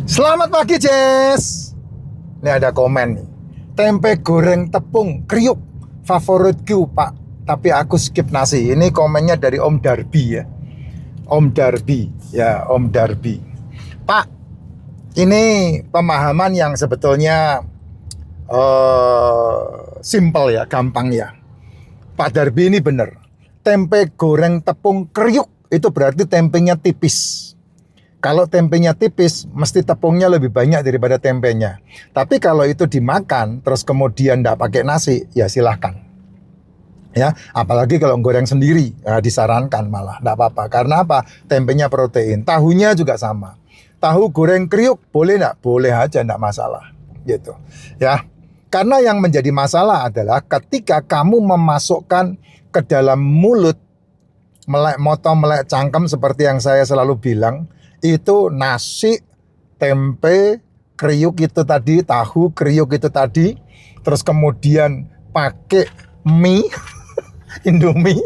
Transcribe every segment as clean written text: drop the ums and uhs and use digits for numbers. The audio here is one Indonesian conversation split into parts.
Selamat pagi, Jess. Ini ada komen nih. Tempe goreng tepung kriuk favoritku, Pak. Tapi aku skip nasi. Ini komennya dari Om Darbi ya. Om Darbi, ya Om Darbi. Pak, ini pemahaman yang sebetulnya simple ya, gampang ya. Pak Darbi ini benar. Tempe goreng tepung kriuk itu berarti tempenya tipis. Kalau tempenya tipis, mesti tepungnya lebih banyak daripada tempenya. Tapi kalau itu dimakan, terus kemudian tidak pakai nasi, ya silahkan. Ya, apalagi kalau goreng sendiri, ya disarankan malah, tidak apa-apa. Karena apa? Tempenya protein. Tahunya juga sama. Tahu goreng kriuk, boleh tidak? Boleh aja, tidak masalah. Gitu. Ya, karena yang menjadi masalah adalah ketika kamu memasukkan ke dalam mulut, melek motong, melek cangkem seperti yang saya selalu bilang, itu nasi, tempe, kriuk itu tadi, tahu, kriuk itu tadi, terus kemudian pakai mie, Indomie,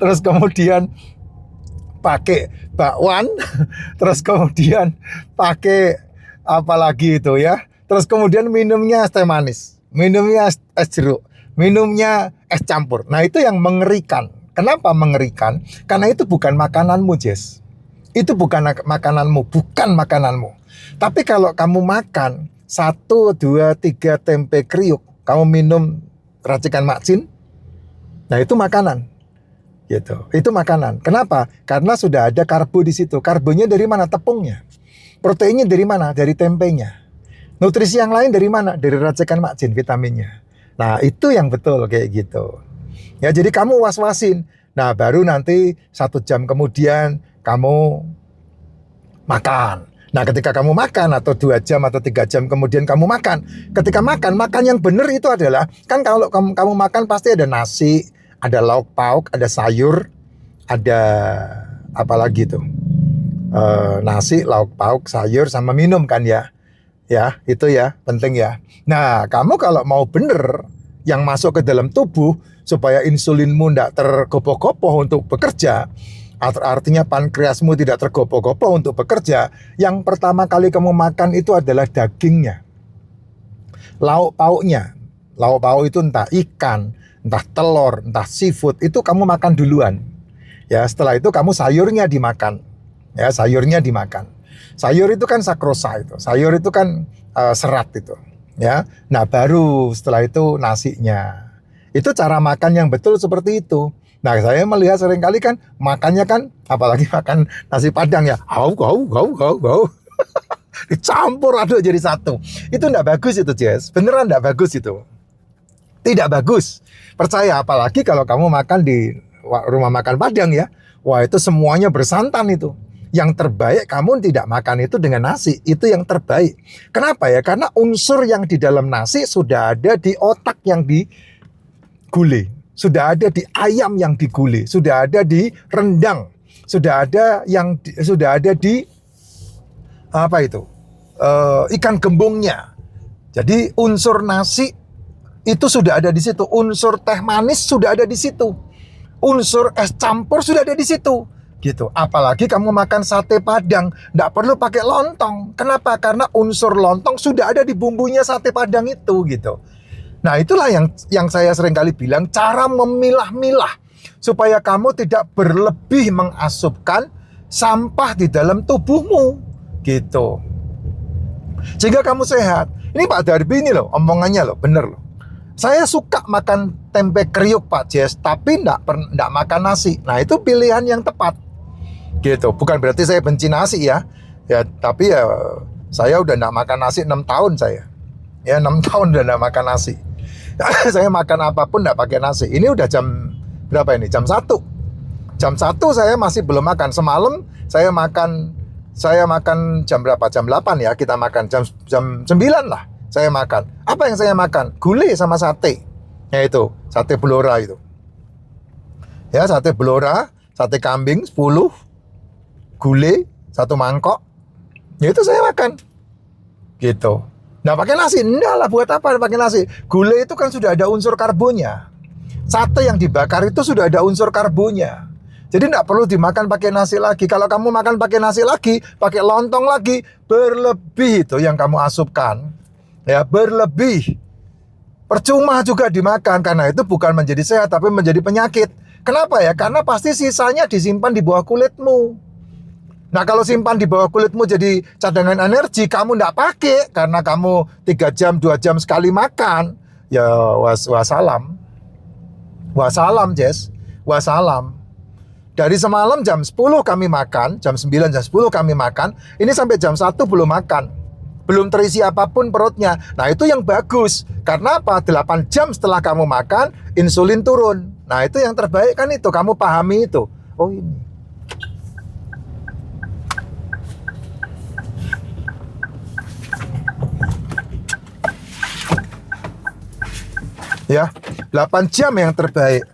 terus kemudian pakai bakwan, terus kemudian pakai apa lagi itu ya, terus kemudian minumnya es teh manis, minumnya es jeruk, minumnya es campur. Nah itu yang mengerikan. Kenapa mengerikan? Karena itu bukan makananmu, Jess. Itu bukan makananmu, bukan makananmu. Tapi kalau kamu makan 1, 2, 3 tempe kriuk, kamu minum racikan Makcin, nah itu makanan. Gitu. Itu makanan. Kenapa? Karena sudah ada karbo di situ. Karbonya dari mana? Tepungnya. Proteinnya dari mana? Dari tempenya. Nutrisi yang lain dari mana? Dari racikan Makcin, vitaminnya. Nah, itu yang betul kayak gitu. Ya, jadi kamu was-wasin. Nah, baru nanti 1 jam kemudian kamu makan. Nah, ketika kamu makan atau 2 jam atau 3 jam kemudian kamu makan. Ketika makan yang benar itu adalah, kan kalau kamu makan pasti ada nasi, ada lauk pauk, ada sayur, ada apa lagi tuh? Nasi, lauk pauk, sayur sama minum kan ya. Ya, itu ya, penting ya. Nah, kamu kalau mau benar yang masuk ke dalam tubuh supaya insulinmu tidak tergopoh-gopoh untuk bekerja, artinya pankreasmu tidak tergopoh-gopoh untuk bekerja, yang pertama kali kamu makan itu adalah dagingnya, lauk pauknya. Lauk pauk itu entah ikan, entah telur, entah seafood, itu kamu makan duluan. Ya, setelah itu kamu sayurnya dimakan. Ya, sayurnya dimakan. Sayur itu kan sakrosa itu. Sayur itu kan serat itu. Ya. Nah, baru setelah itu nasinya. Itu cara makan yang betul seperti itu. Nah, saya melihat seringkali kan makannya kan, apalagi makan nasi padang ya, hau, dicampur aduk jadi satu. Itu enggak bagus itu, Jess. Beneran enggak bagus itu. Tidak bagus. Percaya, apalagi kalau kamu makan di rumah makan padang ya. Wah, itu semuanya bersantan itu. Yang terbaik kamu tidak makan itu dengan nasi. Itu yang terbaik. Kenapa ya? Karena unsur yang di dalam nasi sudah ada di otak yang digulai. Sudah ada di ayam yang digulai, sudah ada di rendang, sudah ada di apa itu? Ikan gembongnya. Jadi unsur nasi itu sudah ada di situ, unsur teh manis sudah ada di situ, unsur es campur sudah ada di situ. Gitu. Apalagi kamu makan sate padang, nggak perlu pakai lontong. Kenapa? Karena unsur lontong sudah ada di bumbunya sate padang itu, gitu. Nah, itulah yang saya sering kali bilang, cara memilah-milah supaya kamu tidak berlebih mengasupkan sampah di dalam tubuhmu, gitu. Sehingga kamu sehat. Ini Pak Darbi ini loh, omongannya loh, bener loh. Saya suka makan tempe kriuk Pak Jess, tapi enggak makan nasi. Nah, itu pilihan yang tepat. Gitu. Bukan berarti saya benci nasi ya. Ya, tapi ya saya udah enggak makan nasi 6 tahun saya. Ya, 6 tahun udah enggak makan nasi. Saya makan apapun enggak pakai nasi. Ini udah jam berapa ini? Jam 1. Jam 1 saya masih belum makan. Semalam saya makan jam berapa? Jam 8 ya, kita makan jam 9 lah. Saya makan. Apa yang saya makan? Gulai sama sate. Yaitu sate Blora itu. Ya, sate Blora, sate kambing 10, gulai 1 mangkok. Ya itu saya makan. Gitu. Nah, pakai nasi? Enggak lah, buat apa pakai nasi? Gulai itu kan sudah ada unsur karbonya. Sate yang dibakar itu sudah ada unsur karbonya. Jadi tidak perlu dimakan pakai nasi lagi. Kalau kamu makan pakai nasi lagi, pakai lontong lagi, berlebih itu yang kamu asupkan. Ya, berlebih. Percuma juga dimakan, karena itu bukan menjadi sehat, tapi menjadi penyakit. Kenapa ya? Karena pasti sisanya disimpan di bawah kulitmu. Nah, kalau simpan di bawah kulitmu jadi cadangan energi, kamu tidak pakai karena kamu 3 jam, 2 jam sekali makan. Ya, wassalam. Wassalam, Jess. Wassalam. Dari semalam jam 10 kami makan, jam 9, jam 10 kami makan, ini sampai jam 1 belum makan. Belum terisi apapun perutnya. Nah, itu yang bagus. Karena apa? 8 jam setelah kamu makan, insulin turun. Nah, itu yang terbaik kan itu. Kamu pahami itu. Oh, ini. Ya, 8 jam yang terbaik.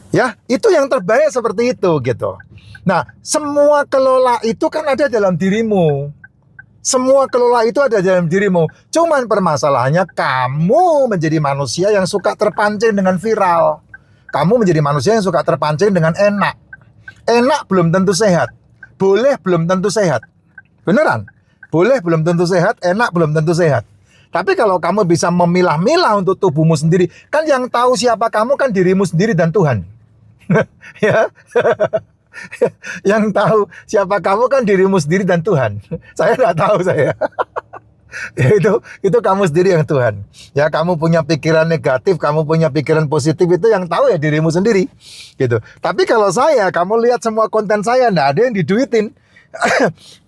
Ya, itu yang terbaik seperti itu gitu. Nah, semua kelola itu kan ada dalam dirimu. Semua kelola itu ada dalam dirimu. Cuman permasalahannya kamu menjadi manusia yang suka terpancing dengan viral. Kamu menjadi manusia yang suka terpancing dengan enak. Enak belum tentu sehat. Boleh belum tentu sehat. Beneran? Boleh belum tentu sehat, enak belum tentu sehat. Tapi kalau kamu bisa memilah-milah untuk tubuhmu sendiri, kan yang tahu siapa kamu kan dirimu sendiri dan Tuhan. Ya, yang tahu siapa kamu kan dirimu sendiri dan Tuhan. Saya nggak tahu saya. Ya, itu kamu sendiri yang Tuhan. Ya, kamu punya pikiran negatif, kamu punya pikiran positif, itu yang tahu ya dirimu sendiri. Gitu. Tapi kalau saya, kamu lihat semua konten saya, nggak ada yang diduitin.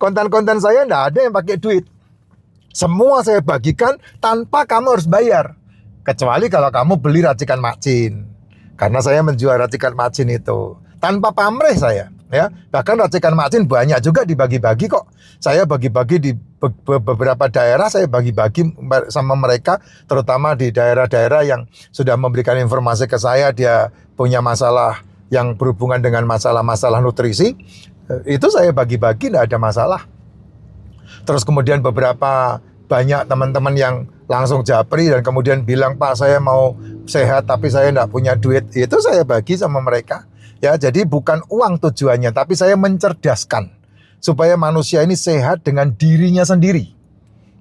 Konten-konten saya nggak ada yang pakai duit. Semua saya bagikan tanpa kamu harus bayar. Kecuali kalau kamu beli racikan Macin. Karena saya menjual racikan Macin itu tanpa pamrih saya, ya. Bahkan racikan Macin banyak juga dibagi-bagi kok. Saya bagi-bagi di beberapa daerah, saya bagi-bagi sama mereka, terutama di daerah-daerah yang sudah memberikan informasi ke saya dia punya masalah yang berhubungan dengan masalah-masalah nutrisi. Itu saya bagi-bagi, tidak ada masalah. Terus kemudian beberapa banyak teman-teman yang langsung japri dan kemudian bilang, Pak, saya mau sehat tapi saya tidak punya duit. Itu saya bagi sama mereka. Ya, jadi bukan uang tujuannya, tapi saya mencerdaskan supaya manusia ini sehat dengan dirinya sendiri.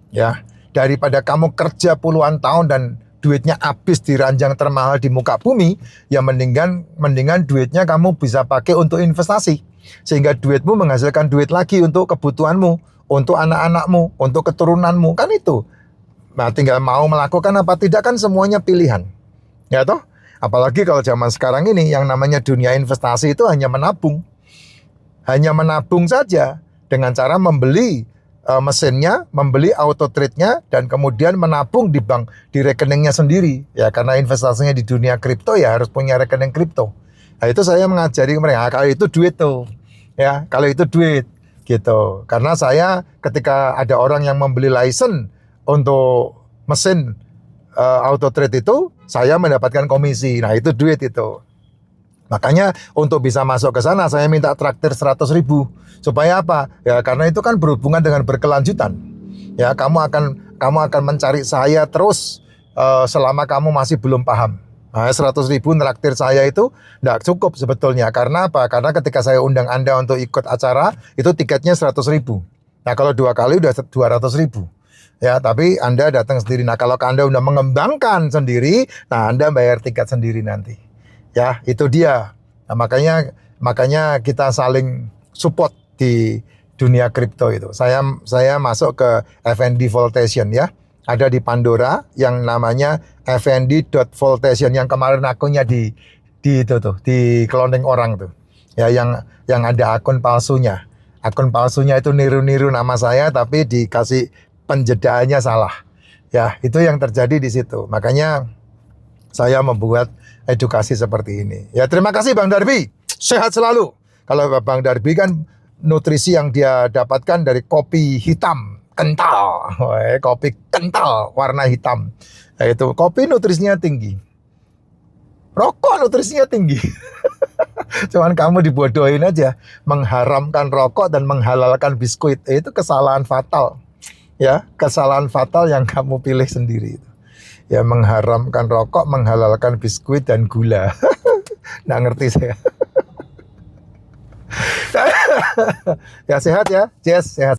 Ya, daripada kamu kerja puluhan tahun dan duitnya habis di ranjang termahal di muka bumi, ya mendingan duitnya kamu bisa pakai untuk investasi. Sehingga duitmu menghasilkan duit lagi untuk kebutuhanmu, untuk anak-anakmu, untuk keturunanmu, kan itu. Nah, tinggal mau melakukan apa tidak kan semuanya pilihan. Ya toh? Apalagi kalau zaman sekarang ini yang namanya dunia investasi itu hanya menabung. Hanya menabung saja dengan cara membeli mesinnya, membeli auto trade-nya dan kemudian menabung di bank, di rekeningnya sendiri. Ya, karena investasinya di dunia kripto ya harus punya rekening kripto. Nah, itu saya mengajari mereka, kalau itu duit tuh. Ya, kalau itu duit gitu. Karena saya ketika ada orang yang membeli license untuk mesin auto trade itu, saya mendapatkan komisi. Nah, itu duit itu. Makanya untuk bisa masuk ke sana saya minta traktir 100.000. Supaya apa? Ya karena itu kan berhubungan dengan berkelanjutan. Ya, kamu akan mencari saya terus selama kamu masih belum paham. Nah, 100.000 traktir saya itu enggak cukup sebetulnya. Karena apa? Karena ketika saya undang Anda untuk ikut acara, itu tiketnya 100.000. Nah, kalau 2 kali udah 200.000. Ya, tapi Anda datang sendiri. Nah, kalau Anda udah mengembangkan sendiri, nah Anda bayar tiket sendiri nanti. Ya, itu dia. Nah, makanya kita saling support di dunia kripto itu. Saya masuk ke FND Voltation ya. Ada di Pandora yang namanya fnd.voltation yang kemarin akunnya di cloning orang tuh. Ya, yang ada akun palsunya. Akun palsunya itu niru-niru nama saya tapi dikasih penjedaannya salah. Ya, itu yang terjadi di situ. Makanya saya membuat edukasi seperti ini. Ya, terima kasih Bang Darbi. Sehat selalu. Kalau Bang Darbi kan nutrisi yang dia dapatkan dari kopi hitam kental. Kopi kental warna hitam. Nah, itu kopi nutrisinya tinggi. Rokok nutrisinya tinggi. Cuman kamu dibodohin aja, mengharamkan rokok dan menghalalkan biskuit. Itu kesalahan fatal. Ya, kesalahan fatal yang kamu pilih sendiri itu. Ya, mengharamkan rokok, menghalalkan biskuit dan gula. Nggak ngerti saya. Ya sehat ya, Jess, sehat.